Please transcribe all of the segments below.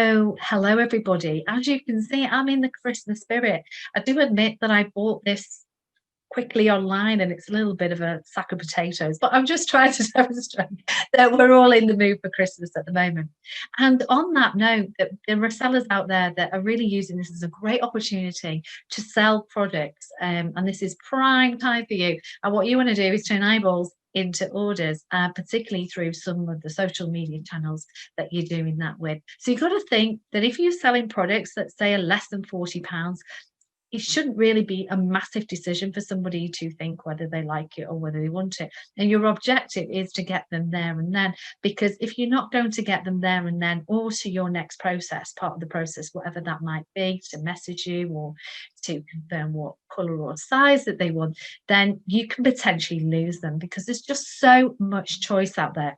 So, hello everybody. As you can see, I'm in the Christmas spirit. I do admit that I bought this quickly online and it's a little bit of a sack of potatoes, but I'm just trying to demonstrate that we're all in the mood for Christmas at the moment. And on that note, that there are sellers out there that are really using this as a great opportunity to sell products. And this is prime time for you. And what you want to do is turn eyeballs into orders, particularly through some of the social media channels that you're doing that with. So you've got to think that if you're selling products that say are less than £40, it shouldn't really be a massive decision for somebody to think whether they like it or whether they want it. And your objective is to get them there and then, because if you're not going to get them there and then, or to your next process, part of the process, whatever that might be, to message you or to confirm what colour or size that they want, then you can potentially lose them because there's just so much choice out there.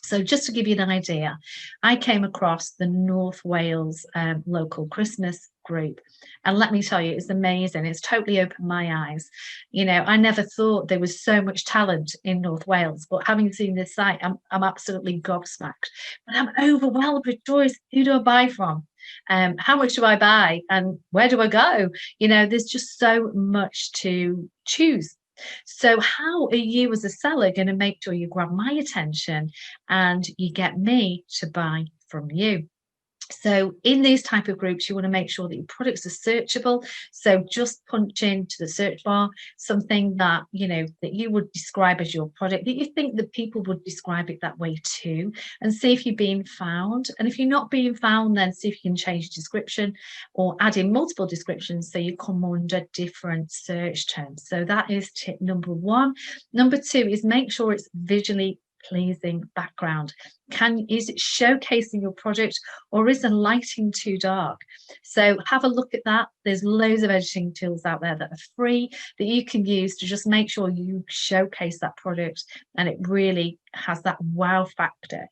So just to give you an idea, I came across the North Wales local Christmas group. And let me tell you, it's amazing. It's totally opened my eyes. I never thought there was so much talent in North Wales, but having seen this site, I'm absolutely gobsmacked. But I'm overwhelmed with choice. Who do I buy from? How much do I buy? And where do I go? There's just so much to choose. So how are you as a seller going to make sure you grab my attention and you get me to buy from you? So in these type of groups, you want to make sure that your products are searchable. So just punch into the search bar something that that you would describe as your product, that you think that people would describe it that way too, and see if you're being found. And if you're not being found, then see if you can change description or add in multiple descriptions so you come under different search terms. So that is tip number one. Number two is make sure it's visually pleasing background. Is it showcasing your product, or is the lighting too dark? So have a look at that. There's loads of editing tools out there that are free that you can use to just make sure you showcase that product and it really has that wow factor.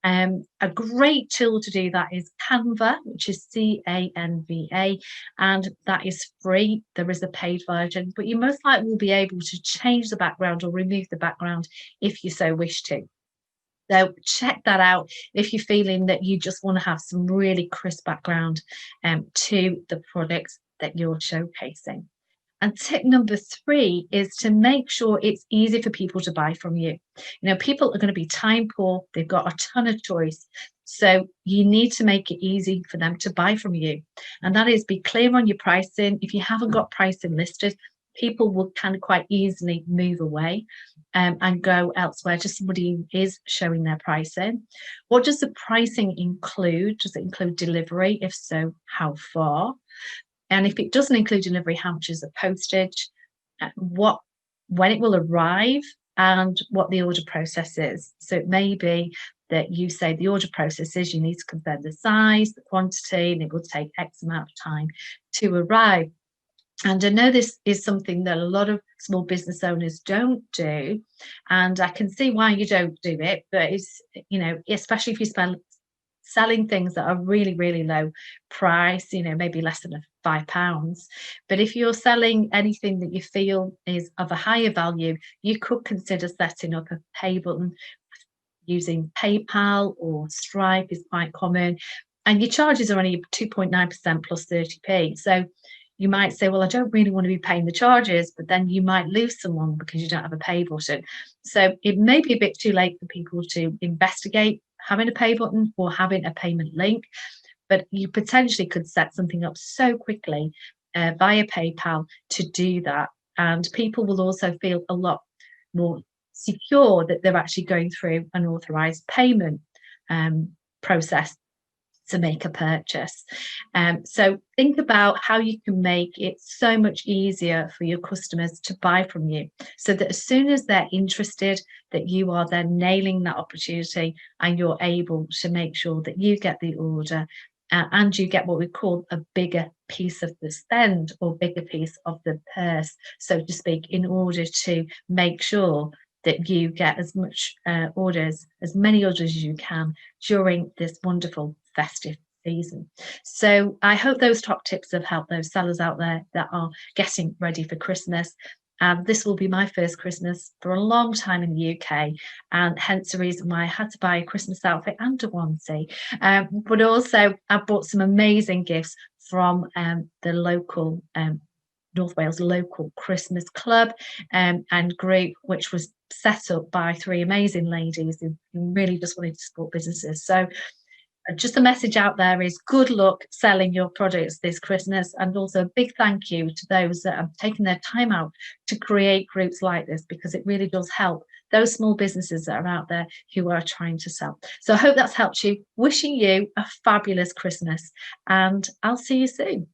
A great tool to do that is Canva, which is Canva, and that is free. There is a paid version, but you most likely will be able to change the background or remove the background if you so wish to. So check that out if you're feeling that you just want to have some really crisp background to the products that you're showcasing. And tip number three is to make sure it's easy for people to buy from you. People are going to be time poor. They've got a ton of choice. So you need to make it easy for them to buy from you. And that is, be clear on your pricing. If you haven't got pricing listed, people will kind of quite easily move away and go elsewhere to somebody who is showing their pricing. What does the pricing include? Does it include delivery? If so, how far? And if it doesn't include delivery, how much is the postage, when it will arrive, and what the order process is. So it may be that you say the order process is you need to confirm the size, the quantity, and it will take X amount of time to arrive. And I know this is something that a lot of small business owners don't do. And I can see why you don't do it, but it's, especially if you spend selling things that are really, really low price, maybe less than £5. But if you're selling anything that you feel is of a higher value, you could consider setting up a pay button using PayPal, or Stripe is quite common. And your charges are only 2.9% plus 30p. So you might say, well, I don't really want to be paying the charges, but then you might lose someone because you don't have a pay button. So it may be a bit too late for people to investigate having a pay button or having a payment link, but you potentially could set something up so quickly via PayPal to do that. And people will also feel a lot more secure that they're actually going through an authorized payment process to make a purchase. So think about how you can make it so much easier for your customers to buy from you, so that as soon as they're interested, that you are then nailing that opportunity and you're able to make sure that you get the order and you get what we call a bigger piece of the spend, or bigger piece of the purse, so to speak, in order to make sure that you get as many orders as you can during this wonderful festive season. So I hope those top tips have helped those sellers out there that are getting ready for Christmas. And this will be my first Christmas for a long time in the UK, and hence the reason why I had to buy a Christmas outfit and a onesie. But also, I bought some amazing gifts from the local North Wales local Christmas club and group, which was set up by three amazing ladies who really just wanted to support businesses. So just a message out there is good luck selling your products this Christmas, and also a big thank you to those that have taken their time out to create groups like this, because it really does help those small businesses that are out there who are trying to sell. So I hope that's helped you. Wishing you a fabulous Christmas, and I'll see you soon.